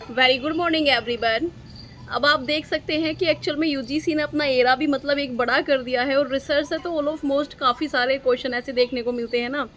Very good morning everyone. अब आप देख सकते हैं कि एक्चुअल में यूजीसी ने अपना एरा भी मतलब एक बड़ा कर दिया है और रिसर्च से तो ऑल ऑफ मोस्ट काफ़ी सारे क्वेश्चन ऐसे देखने को मिलते हैं ना।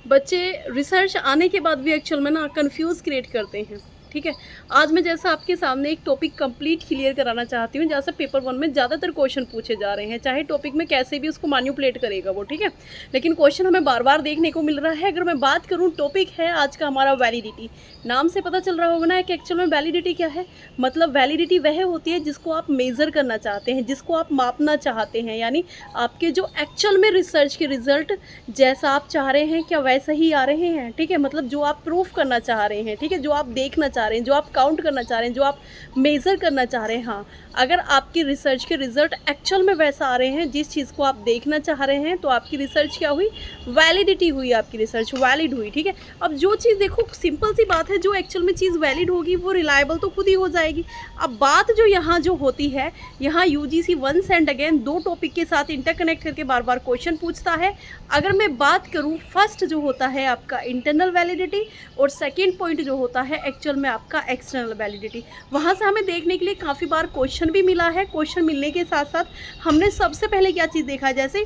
बच्चे रिसर्च आने के बाद भी एक्चुअल में ना कंफ्यूज क्रिएट करते हैं। ठीक है, आज मैं जैसा आपके सामने एक टॉपिक कंप्लीट क्लियर कराना चाहती हूँ, जैसे पेपर 1 में ज़्यादातर क्वेश्चन पूछे जा रहे हैं, चाहे टॉपिक में कैसे भी उसको मैनिपुलेट करेगा वो। ठीक है, लेकिन क्वेश्चन हमें बार बार देखने को मिल रहा है। अगर मैं बात करूँ, टॉपिक है आज का हमारा वैलिडिटी। नाम से पता चल रहा होगा ना कि एक्चुअल में वैलिडिटी क्या है। मतलब वैलिडिटी वह होती है जिसको आप मेज़र करना चाहते हैं, जिसको आप मापना चाहते हैं, यानी आपके जो एक्चुअल में रिसर्च के रिजल्ट जैसा आप चाह रहे हैं क्या वैसा ही आ रहे हैं। ठीक है, मतलब जो आप प्रूफ करना चाह रहे हैं, ठीक है, जो आप देखना चाह रहे हैं, जो आप काउंट करना चाह रहे हैं, जो आप मेज़र करना चाह रहे हैं। हाँ, अगर आपकी रिसर्च के रिजल्ट एक्चुअल में वैसा आ रहे हैं जिस चीज़ को आप देखना चाह रहे हैं, तो आपकी रिसर्च क्या हुई, वैलिडिटी हुई, आपकी रिसर्च वैलिड हुई। ठीक है, अब जो चीज़ देखो, सिंपल सी बात है, जो एक्चुअल में चीज़ वैलिड होगी वो रिलायबल तो खुद ही हो जाएगी। अब बात जो यहाँ जो होती है, यहाँ यूजीसी वंस एंड अगेन दो टॉपिक के साथ इंटरकनेक्ट करके बार बार क्वेश्चन पूछता है। अगर मैं बात करूँ, फर्स्ट जो होता है आपका इंटरनल वैलिडिटी और सेकेंड पॉइंट जो होता है एक्चुअल में आपका एक्सटर्नल वैलिडिटी। वहाँ से हमें देखने के लिए काफ़ी बार क्वेश्चन भी मिला है। क्वेश्चन मिलने के साथ साथ हमने सबसे पहले क्या चीज़ देखा है, जैसे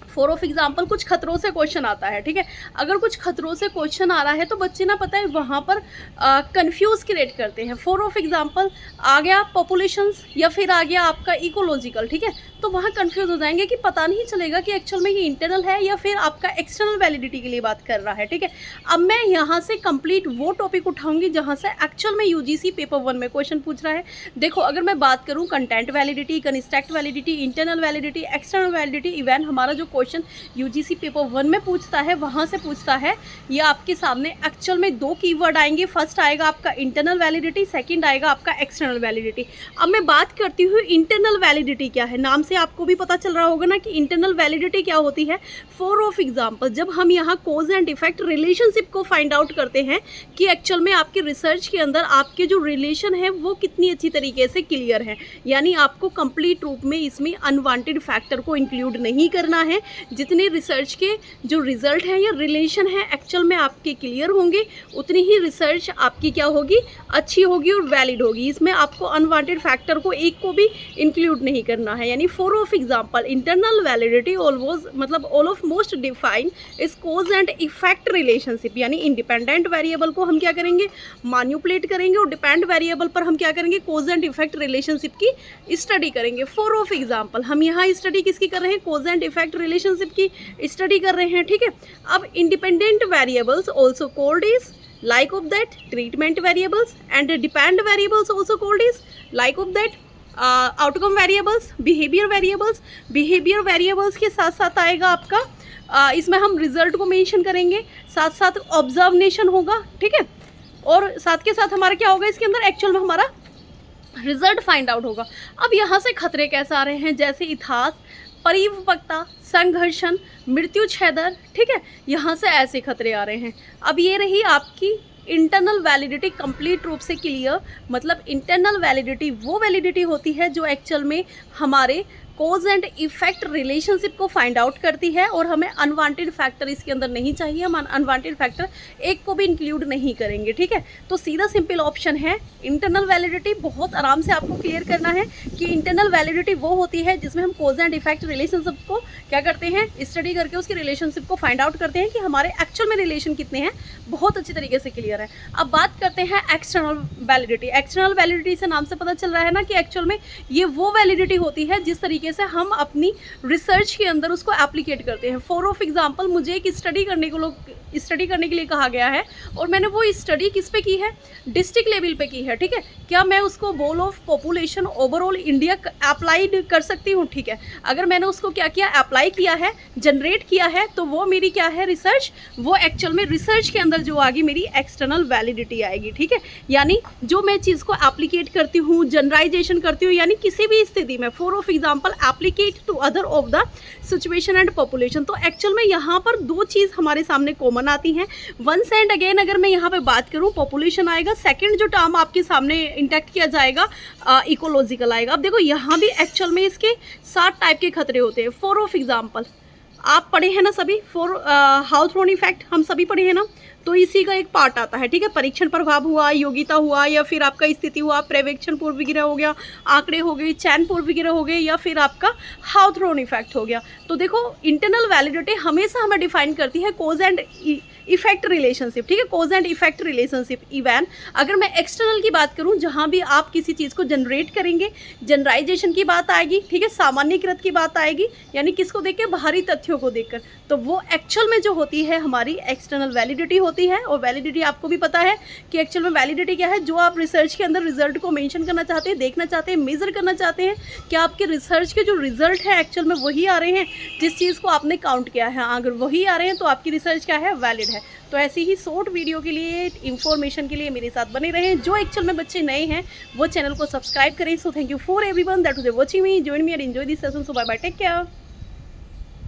फॉर ऑफ एग्जाम्पल कुछ खतरों से क्वेश्चन आता है। ठीक है, अगर कुछ खतरों से क्वेश्चन आ रहा है तो बच्चे ना पता है वहाँ पर कंफ्यूज क्रिएट करते हैं। फॉर ऑफ एग्जाम्पल आ गया पॉपुलेशंस या फिर आ गया आपका इकोलॉजिकल। ठीक है, तो वहाँ कंफ्यूज हो जाएंगे कि पता नहीं चलेगा कि एक्चुअल में ये इंटरनल है या फिर आपका एक्सटर्नल वैलिडिटी के लिए बात कर रहा है। ठीक है, अब मैं यहाँ से कंप्लीट वो टॉपिक उठाऊंगी जहाँ से एक्चुअल में यूजीसी पेपर 1 में क्वेश्चन पूछ रहा है। देखो, अगर मैं बात करूँ content validity, construct validity, internal validity, external validity, even हमारा जो क्वेश्चन यूजीसी पेपर 1 में पूछता है वहाँ से पूछता है, ये आपके सामने एक्चुअल में दो कीवर्ड आएंगे। फर्स्ट आएगा आपका इंटरनल वैलिडिटी, सेकंड आएगा आपका एक्सटर्नल वैलिडिटी। अब मैं बात करती हूँ इंटरनल वैलिडिटी क्या है। नाम से आपको भी पता चल रहा होगा ना कि इंटरनल वैलिडिटी क्या होती है। फॉर ऑफ एग्जाम्पल, जब हम यहाँ कोज एंड इफेक्ट रिलेशनशिप को फाइंड आउट करते हैं कि एक्चुअल में आपके रिसर्च के अंदर आपके जो रिलेशन है वो कितनी अच्छी तरीके से क्लियर है, यानी आपको कंप्लीट रूप में इसमें अनवांटेड फैक्टर को इंक्लूड नहीं करना है। जितने रिसर्च के जो रिजल्ट हैं या रिलेशन है एक्चुअल में आपके क्लियर होंगे, उतनी ही रिसर्च आपकी क्या होगी, अच्छी होगी और वैलिड होगी। इसमें आपको अनवांटेड फैक्टर को एक को भी इंक्लूड नहीं करना है। यानी for of example internal validity almost मतलब all of most define is cause and effect relationship, यानी इंडिपेंडेंट वेरिएबल को हम क्या करेंगे, मैनिपुलेट करेंगे और डिपेंड वेरिएबल पर हम क्या करेंगे, कोज एंड इफेक्ट रिलेशनशिप की स्टडी करेंगे। फॉर ऑफ एग्जांपल हम यहाँ स्टडी किसकी कर रहे हैं, कोज एंड इफेक्ट रिलेशनशिप की स्टडी कर रहे हैं। ठीक है, अब independent variables also called is like of that treatment variables and depend variables also called is like of that outcome variables, behaviour variables. Behaviour variables के साथ साथ आएगा आपका इसमें हम रिजल्ट को मेंशन करेंगे, साथ साथ ऑब्जर्वेशन होगा। ठीक है, और साथ के साथ हमारा क्या होगा, इसके अंदर एक्चुअल में हमारा रिजल्ट फाइंड आउट होगा। अब यहाँ से खतरे कैसे आ रहे हैं, जैसे इतिहास, परिपक्वता, संघर्षण, मृत्यु छेदर। ठीक है, यहाँ से ऐसे खतरे आ रहे हैं। अब ये रही आपकी इंटरनल वैलिडिटी कंप्लीट रूप से क्लियर। मतलब इंटरनल वैलिडिटी वो वैलिडिटी होती है जो एक्चुअल में हमारे कोज एंड इफेक्ट रिलेशनशिप को फाइंड आउट करती है और हमें अनवांटेड फैक्टर इसके अंदर नहीं चाहिए, हम अनवांटेड फैक्टर एक को भी इंक्लूड नहीं करेंगे। ठीक है, तो सीधा सिंपल ऑप्शन है इंटरनल वैलिडिटी। बहुत आराम से आपको क्लियर करना है कि इंटरनल वैलिडिटी वो होती है जिसमें हम कोज एंड इफेक्ट रिलेशनशिप को क्या करते हैं, स्टडी करके उसकी रिलेशनशिप को फाइंड आउट करते हैं कि हमारे एक्चुअल में रिलेशन कितने हैं, बहुत अच्छी तरीके से क्लियर है। अब बात करते हैं एक्सटर्नल वैलिडिटी। एक्सटर्नल वैलिडिटी से नाम से पता चल रहा है ना कि एक्चुअल में ये वो वैलिडिटी होती है जिस तरीके से हम अपनी रिसर्च के अंदर उसको एप्लीकेट करते हैं। फॉर ऑफ एग्जांपल मुझे एक स्टडी करने के लिए कहा गया है और मैंने वो स्टडी किस पे की है, डिस्ट्रिक्ट लेवल पे की है। ठीक है, क्या मैं उसको bowl of population overall India applied कर सकती हूँ। ठीक है, अगर मैंने उसको क्या किया, अप्लाई किया है, जनरेट किया है, तो वो मेरी क्या है, रिसर्च, वो एक्चुअल में रिसर्च के अंदर जो आएगी मेरी एक्सटर्नल वैलिडिटी आएगी। ठीक है, यानी जो मैं चीज़ को एप्लीकेट करती हूँ, जनरलाइजेशन करती हूँ, यानी किसी भी स्थिति में for of example applicate to other of the situation and population. तो एक्चुअल में यहाँ पर दो चीज़ हमारे सामने कॉमन आती हैं। वंस एंड अगेन अगर मैं यहाँ पे बात करूँ, पॉपुलेशन आएगा, सेकंड जो टर्म आपके सामने इंटैक्ट किया जाएगा इकोलॉजिकल आएगा। अब देखो यहाँ भी एक्चुअल में इसके 7 टाइप के खतरे होते हैं। फॉर ऑफ एग्जाम्पल आप पढ़े हैं ना सभी, फॉर हाउस थ्रोन इफेक्ट हम सभी पढ़े हैं ना। तो इसी का एक पार्ट आता है, ठीक है। परीक्षण प्रभाव हुआ, योग्यता हुआ, या फिर आपका स्थिति हुआ, पर्यवेक्षण पूर्व वगैरह हो गया, आंकड़े हो गए, चयन पूर्व वगैरह हो गए, या फिर आपका हाउथ्रोन इफेक्ट हो गया। तो देखो इंटरनल वैलिडिटी हमेशा हमें डिफाइन करती है कोज एंड इफेक्ट रिलेशनशिप, ठीक है, कोज एंड इफेक्ट रिलेशनशिप। इवन अगर मैं एक्सटर्नल की बात करूं, जहां भी आप किसी चीज़ को जनरेट करेंगे, जनरलाइजेशन की बात आएगी, ठीक है, सामान्यकृत की बात आएगी, यानी किसको देख के, बाहरी तथ्यों को देखकर, तो वो एक्चुअल में जो होती है हमारी एक्सटर्नल वैलिडिटी होती है। और वैलिडिटी आपको भी पता है कि एक्चुअल में वैलिडिटी क्या है, जो आप रिसर्च के अंदर रिजल्ट को मेंशन करना चाहते हैं, देखना चाहते हैं, मेजर करना चाहते हैं कि आपके रिसर्च के जो रिजल्ट है एक्चुअल में वही आ रहे हैं जिस चीज़ को आपने काउंट किया है। अगर वही आ रहे हैं तो आपकी रिसर्च क्या है, वैलिड है। तो ऐसी ही शॉर्ट वीडियो के लिए, इन्फॉर्मेशन के लिए मेरे साथ बने रहें। जो एक्चुअल में बच्चे नए हैं वो चैनल को सब्सक्राइब करें। So thank you for everyone that was watching me, join me and enjoy this session. So bye bye, take care.